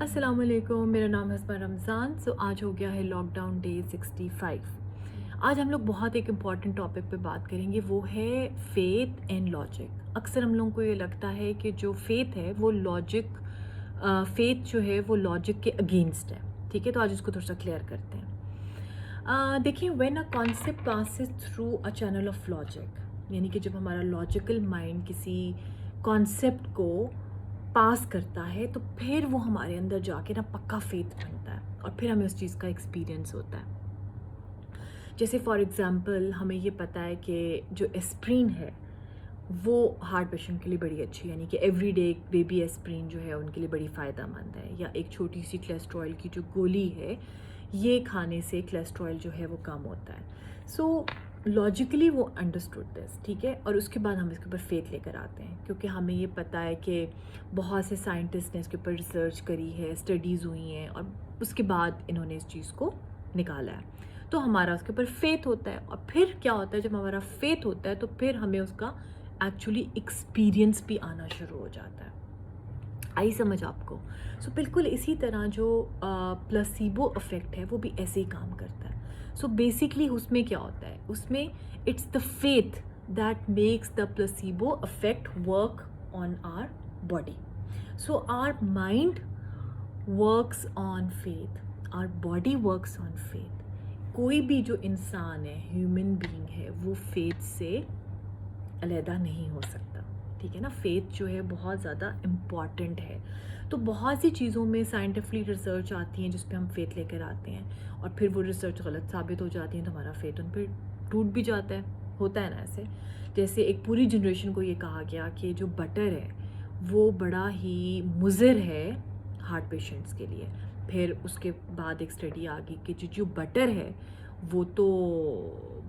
السلام علیکم، میرا نام ہے اسما رمضان. آج ہو گیا ہے لاک ڈاؤن ڈے 65. آج ہم لوگ بہت ایک امپورٹنٹ ٹاپک پہ بات کریں گے، وہ ہے فیتھ اینڈ لاجک. اکثر ہم لوگوں کو یہ لگتا ہے کہ جو فیتھ ہے وہ فیتھ جو ہے وہ لاجک کے اگینسٹ ہے. ٹھیک ہے، تو آج اس کو تھوڑا سا کلیئر کرتے ہیں. دیکھیں، when a concept passes through a channel of logic, یعنی کہ جب ہمارا لاجیکل مائنڈ کسی کانسیپٹ کو پاس کرتا ہے تو پھر وہ ہمارے اندر جا کے پکا فیتھ بنتا ہے اور پھر ہمیں اس چیز کا ایکسپیرینس ہوتا ہے. جیسے فار ایگزامپل ہمیں یہ پتہ ہے کہ جو اسپرین ہے وہ ہارٹ پیشنٹ کے لیے بڑی اچھی، یعنی کہ ایوری ڈے ایک بیبی اسپرین جو ہے ان کے لیے بڑی فائدہ مند ہے. یا ایک چھوٹی سی کولیسٹرول کی جو گولی ہے، یہ کھانے سے کولیسٹرول جو ہے وہ کم ہوتا ہے. سو لاجیکلی وہ انڈرسٹوڈ دس، ٹھیک ہے. اور اس کے بعد ہم اس کے اوپر فیتھ لے کر آتے ہیں، کیونکہ ہمیں یہ پتہ ہے کہ بہت سے سائنٹسٹ نے اس کے اوپر ریسرچ کری ہے، اسٹڈیز ہوئی ہیں، اور اس کے بعد انہوں نے اس چیز کو نکالا ہے. تو ہمارا اس کے اوپر فیتھ ہوتا ہے. اور پھر کیا ہوتا ہے، جب ہمارا فیتھ ہوتا ہے تو پھر ہمیں اس کا ایکچولی ایکسپیرینس بھی آنا شروع ہو جاتا ہے. آئی سمجھ آپ کو؟ سو بالکل اسی طرح جو پلاسیبو افیکٹ ہے وہ بھی ایسے ہی کام کرتا ہے. سو بیسکلی اس میں کیا ہوتا ہے، اس میں it's the faith that makes the placebo effect work on our body. So our mind works on faith, our body works on faith. کوئی بھی جو انسان ہے، ہیومن بینگ ہے، وہ فیتھ سے علیحدہ نہیں ہو سکتا. ٹھیک ہے نا. فیتھ جو ہے بہت زیادہ امپورٹنٹ ہے. تو بہت سی چیزوں میں سائنٹیفکلی ریسرچ آتی ہیں جس پہ ہم فیتھ لے کر آتے ہیں، اور پھر وہ ریسرچ غلط ثابت ہو جاتی ہیں تو ہمارا فیتھ ان پہ ٹوٹ بھی جاتا ہے. ہوتا ہے نا ایسے. جیسے ایک پوری جنریشن کو یہ کہا گیا کہ جو بٹر ہے وہ بڑا ہی مضر ہے ہارٹ پیشنٹس کے لیے. پھر اس کے بعد ایک اسٹڈی آ گئی کہ جو بٹر ہے وہ تو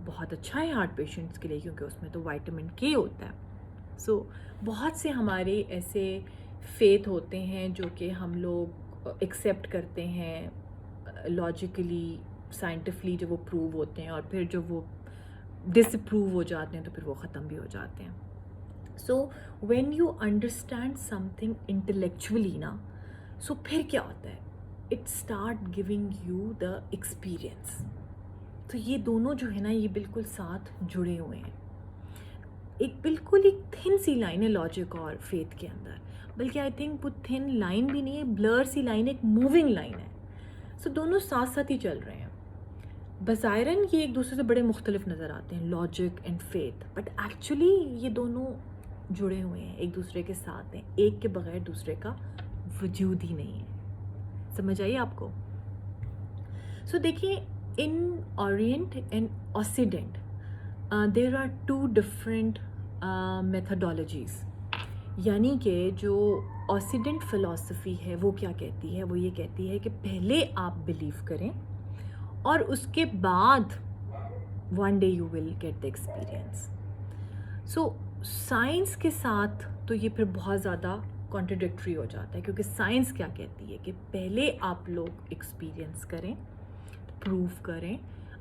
بہت اچھا ہے ہارٹ پیشنٹس کے لیے، کیونکہ اس میں تو وائٹامن کے ہوتا ہے. سو بہت سے ہمارے ایسے فیتھ ہوتے ہیں جو کہ ہم لوگ ایکسیپٹ کرتے ہیں لاجیکلی، سائنٹیفکلی جب وہ پروو ہوتے ہیں، اور پھر جب وہ ڈس اپروو ہو جاتے ہیں تو پھر وہ ختم بھی ہو جاتے ہیں. So when you understand some thing intellectually نا، سو پھر کیا ہوتا ہے، it start giving you the experience. تو یہ دونوں جو ہے نا، یہ بالکل ساتھ جڑے ہوئے ہیں. ایک بالکل ایک تھن سی لائن ہے لاجک اور فیتھ کے اندر، بلکہ آئی تھنک وہ تھن لائن بھی نہیں ہے، بلر سی لائن، ایک موونگ لائن ہے. سو دونوں ساتھ ساتھ ہی چل رہے ہیں. بظاہراً یہ ایک دوسرے سے بڑے مختلف نظر آتے ہیں، logic and faith, but actually یہ دونوں جڑے ہوئے ہیں، ایک دوسرے کے ساتھ ہیں. ایک کے بغیر دوسرے کا وجود ہی نہیں ہے. سمجھ آئیے آپ کو؟ سو دیکھیے، in Orient and Occident there are two different methodologies. یعنی کہ جو اوسیڈنٹ فلاسفی ہے وہ کیا کہتی ہے، وہ یہ کہتی ہے کہ پہلے آپ بلیو کریں اور اس کے بعد one day you will get the experience. So science کے ساتھ تو یہ پھر بہت زیادہ کانٹرڈکٹری ہو جاتا ہے، کیونکہ سائنس کیا کہتی ہے کہ پہلے آپ لوگ ایکسپیرئنس کریں، پروو کریں،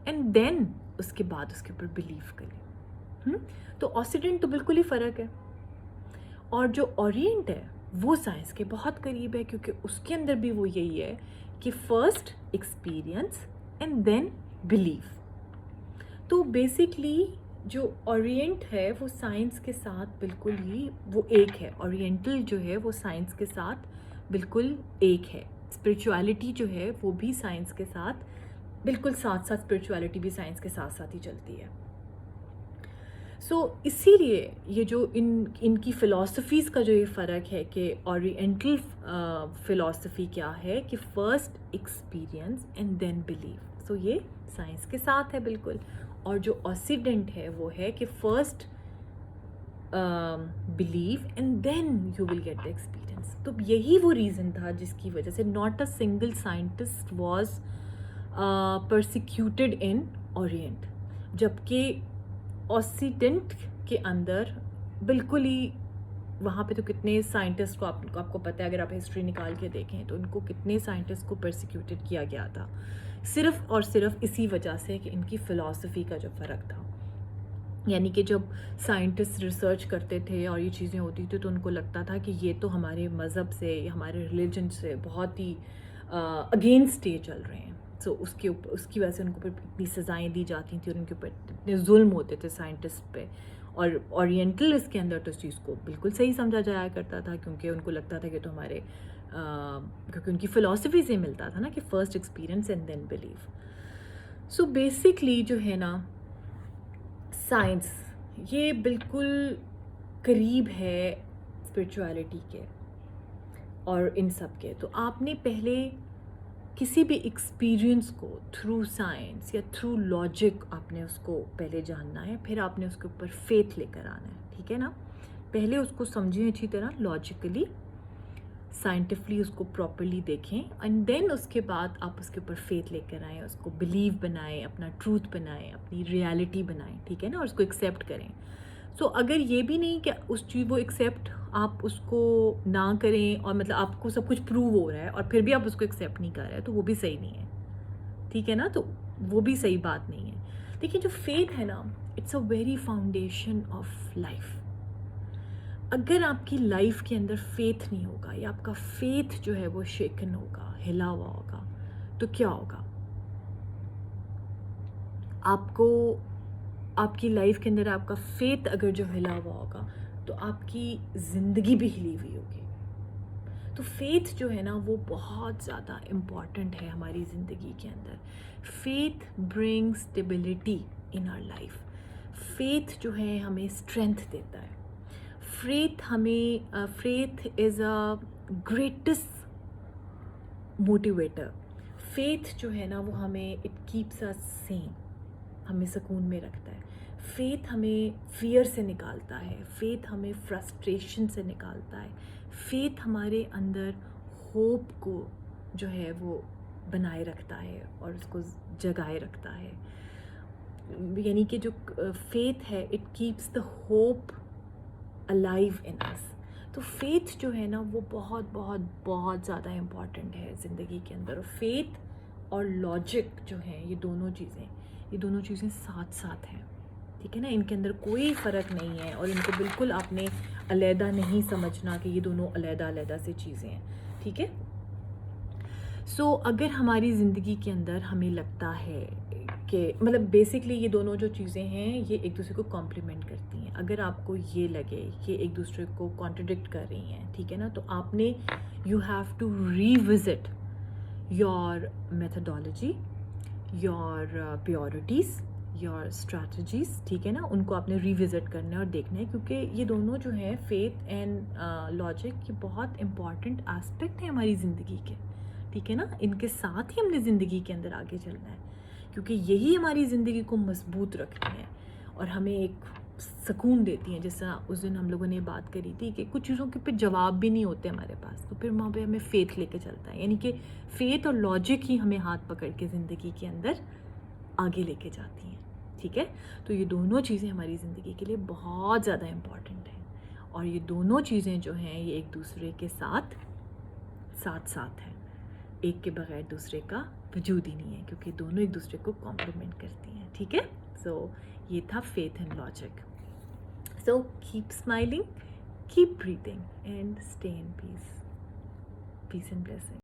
اینڈ دین اس کے بعد اس کے اوپر بلیو کریں. تو اوسیڈنٹ تو بالکل ہی فرق ہے، اور جو اورینٹ ہے وہ سائنس کے بہت قریب ہے، کیونکہ اس کے اندر بھی وہ یہی ہے کہ first experience and then believe. تو بیسکلی جو اورینٹ ہے وہ سائنس کے ساتھ بالکل ہی وہ ایک ہے. اورینٹل جو ہے وہ سائنس کے ساتھ بالکل ایک ہے. اسپریچویلٹی جو ہے وہ بھی سائنس کے ساتھ بالکل ساتھ ساتھ، اسپریچویلٹی بھی سائنس کے ساتھ ساتھ ہی چلتی ہے. سو اسی لیے یہ جو ان کی فلاسفیز کا جو یہ فرق ہے کہ اورینٹل فلاسفی کیا ہے کہ first experience and then believe. So یہ سائنس کے ساتھ ہے بالکل. اور جو اوسیڈنٹ ہے وہ ہے کہ first believe and then you will get the experience. تو یہی وہ ریزن تھا جس کی وجہ سے not a single scientist was persecuted in Orient, جبکہ اوسیڈنٹ کے اندر بالکل ہی وہاں پہ تو کتنے سائنٹسٹ کو آپ کو پتہ ہے، اگر آپ ہسٹری نکال کے دیکھیں تو ان کو کتنے سائنٹسٹ کو پرسیکیوٹڈ کیا گیا تھا، صرف اور صرف اسی وجہ سے کہ ان کی فلاسفی کا جو فرق تھا. یعنی کہ جب سائنٹسٹ ریسرچ کرتے تھے اور یہ چیزیں ہوتی تھیں تو ان کو لگتا تھا کہ یہ تو ہمارے مذہب سے یا ہمارے ریلیجن سے بہت ہی اگینسٹ یہ چل رہے ہیں. سو اس کی وجہ سے ان کو اتنی سزائیں دی جاتی تھیں اور ان کے اوپر اتنے ظلم ہوتے تھے سائنٹسٹ پہ. اور اورینٹل اس کے اندر تو اس چیز کو بالکل صحیح سمجھا جایا کرتا تھا کیونکہ ان کو لگتا تھا کہ تو ہمارے کیونکہ ان کی فلاسفی سے ملتا تھا نا کہ first experience and then believe. So basically جو ہے نا سائنس یہ بالکل قریب ہے اسپرچویلٹی کے اور ان سب کے. تو آپ نے پہلے کسی بھی ایکسپیرئنس کو تھرو سائنس یا تھرو لاجک آپ نے اس کو پہلے جاننا ہے, پھر آپ نے اس کے اوپر فیتھ لے کر آنا ہے, ٹھیک ہے نا. پہلے اس کو سمجھیں اچھی طرح لاجیکلی, سائنٹیفلی اس کو پراپرلی دیکھیں, اینڈ دین اس کے بعد آپ اس کے اوپر فیتھ لے کر آئیں, اس کو بلیو بنائیں, اپنا ٹروتھ بنائیں, اپنی ریالٹی بنائیں, ٹھیک ہے نا, اور اس کو ایکسیپٹ کریں. سو اگر یہ بھی نہیں کہ اس چیز وہ ایکسیپٹ آپ اس کو نہ کریں اور مطلب آپ کو سب کچھ پروو ہو رہا ہے اور پھر بھی آپ اس کو ایکسیپٹ نہیں کر رہے تو وہ بھی صحیح نہیں ہے, ٹھیک ہے نا. تو وہ بھی صحیح بات نہیں ہے. دیکھیے جو فیتھ ہے نا, it's a very foundation of life. اگر آپ کی لائف کے اندر فیتھ نہیں ہوگا یا آپ کا فیتھ جو ہے وہ شیکن ہوگا, ہلا ہوا ہوگا, تو کیا ہوگا آپ کو, آپ کی لائف کے اندر آپ کا فیتھ اگر جو ہلا ہوا ہوگا تو آپ کی زندگی بھی ہلی ہوئی ہوگی. تو فیتھ جو ہے نا وہ بہت زیادہ امپورٹنٹ ہے ہماری زندگی کے اندر. Faith bring stability in our life. Faith جو ہے ہمیں اسٹرینتھ دیتا ہے. Faith is a greatest motivator. Faith جو ہے نا وہ ہمیں اٹ کیپس اس سین, ہمیں سکون میں رکھتا ہے. فیتھ ہمیں فیئر سے نکالتا ہے, فیتھ ہمیں فرسٹریشن سے نکالتا ہے. فیتھ ہمارے اندر ہوپ کو جو ہے وہ بنائے رکھتا ہے اور اس کو جگائے رکھتا ہے. یعنی کہ جو فیتھ ہے it keeps the hope alive in us. تو فیتھ جو ہے نا وہ بہت بہت بہت زیادہ امپورٹنٹ ہے زندگی کے اندر. اور فیتھ اور لاجک جو ہیں یہ دونوں چیزیں ساتھ ساتھ ہیں, ٹھیک ہے نا. ان کے اندر کوئی فرق نہیں ہے اور ان کو بالکل آپ نے علیحدہ نہیں سمجھنا کہ یہ دونوں علیحدہ سے چیزیں ہیں, ٹھیک ہے. سو اگر ہماری زندگی کے اندر ہمیں لگتا ہے کہ مطلب بیسکلی یہ دونوں جو چیزیں ہیں یہ ایک دوسرے کو کمپلیمنٹ کرتی ہیں. اگر آپ کو یہ لگے کہ ایک دوسرے کو کانٹرڈکٹ کر رہی ہیں, ٹھیک ہے نا, تو آپ نے you have to revisit your methodology, your priorities, your strategies, ٹھیک ہے نا, ان کو آپ نے ریوزٹ کرنا ہے اور دیکھنا ہے. کیونکہ یہ دونوں جو ہیں فیتھ اینڈ لاجک یہ بہت امپورٹنٹ اسپیکٹ ہیں ہماری زندگی کے, ٹھیک ہے نا. ان کے ساتھ ہی ہم نے زندگی کے اندر آگے چلنا ہے کیونکہ یہی ہماری زندگی کو مضبوط رکھتی ہیں اور ہمیں ایک سکون دیتی ہیں. جس طرح اس دن ہم لوگوں نے بات کری تھی کہ کچھ چیزوں کے پہ جواب بھی نہیں ہوتے ہمارے پاس, تو پھر وہاں پہ ہمیں فیتھ لے کے چلتا ہے. یعنی کہ فیتھ اور لاجک ہی ہمیں ہاتھ پکڑ کے زندگی کے اندر آگے لے کے جاتی ہیں, ٹھیک ہے. تو یہ دونوں چیزیں ہماری زندگی کے لیے بہت زیادہ امپورٹنٹ ہیں اور یہ دونوں چیزیں جو ہیں یہ ایک دوسرے کے ساتھ ہیں. ایک کے بغیر دوسرے کا وجود ہی نہیں ہے کیونکہ دونوں ایک دوسرے کو کمپلیمنٹ کرتی ہیں, ٹھیک ہے. سو یہ تھا faith and logic. So keep smiling, keep breathing and stay in peace. Peace and blessing.